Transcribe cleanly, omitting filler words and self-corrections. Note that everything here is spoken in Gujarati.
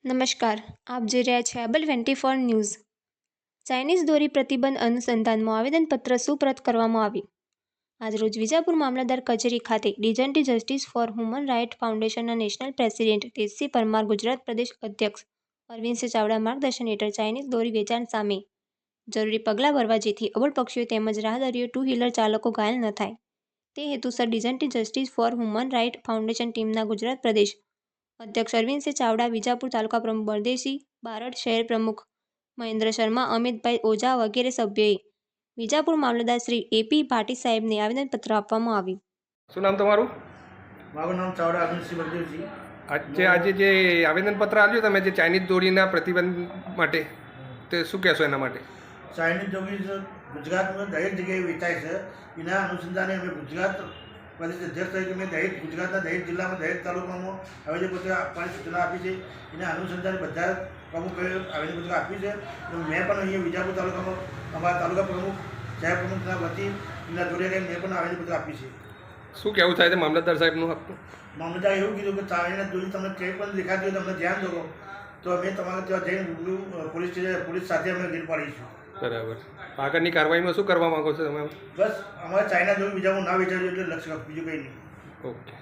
નમસ્કાર, આપ જોઈ રહ્યા છો એબલ 24 ન્યૂઝ. ચાઇનીઝ દોરી પ્રતિબંધ અનુસંધાનમાં આવેદનપત્ર સુપ્રત કરવામાં આવ્યું. આજરોજ વિજાપુર મામલતદાર કચેરી ખાતે ડિજન્ટી જસ્ટિસ ફોર હ્યુમન રાઇટ ફાઉન્ડેશનના નેશનલ પ્રેસિડેન્ટ તેજસી પરમાર, ગુજરાત પ્રદેશ અધ્યક્ષ અરવિંદસિંહ ચાવડા માર્ગદર્શન હેઠળ ચાઇનીઝ દોરી વેચાણ સામે જરૂરી પગલાં ભરવા જેથી અબોલ પક્ષીઓ તેમજ રાહદારીઓ ટુ વ્હીલર ચાલકો ઘાયલ ન થાય તે હેતુસર dignity justice for human right foundation ટીમના ગુજરાત પ્રદેશ અધ્યક્ષ અરવિંદસિંહ ચાવડા, વિજાપુર તાલુકા પ્રમુખ બળદેવસિંહ બારડ, શહેર પ્રમુખ મહેન્દ્ર શર્મા, અમિતભાઈ ઓઝા વગેરે સભ્યોએ વિજાપુર મામલતદાર શ્રી એપી ભાટી સાહેબને આવેદનપત્ર આપવામાં આવ્યું. શું નામ તમારું? મારું નામ ચાવડા અરવિંદસિંહ બળદેવસિંહ. આજે જે આવેદનપત્ર આપ્યું તમે જે ચાઇનીઝ દોરીના પ્રતિબંધ માટે, તે શું કહેશો એના માટે? ચાઇનીઝ દોરી ગુજરાતમાં દરેક જગ્યાએ વેચાય છે. એના અનુસંધાને અમે ગુજરાત પ્રદેશ અધ્યક્ષ તરીકે મેં ગુજરાતના દરેક જિલ્લામાં દરેક તાલુકામાં આવેદનપત્ર આપવાની સૂચના આપી છે. એના અનુસંધાને બધા પ્રમુખોએ આવેદનપત્ર આપ્યું છે. મેં પણ અહીંયા વિજાપુર તાલુકામાં અમારા તાલુકા પ્રમુખ, શહેર પ્રમુખના વતી એના જોડે મેં પણ આવેદનપત્ર આપ્યું છે. શું કહેવું થાય છે મામલતદાર સાહેબનું હક? મામલતદાર એવું કીધું કે ચાઇનીઝ દોરી તમને ક્યાંય પણ દેખાતી હોય તો અમને ધ્યાન દો, તો અમે તમારે ત્યાં જઈને પોલીસ સાથે અમે ગીર પાડીશું. બરાબર. આગળની કાર્યવાહીમાં શું કરવા માંગો છો તમે? બસ અમારે ચાઇના દોરી બીજામાં ના વેચાવી એટલે લક્ષ્ય બીજું કંઈ નહીં. ઓકે.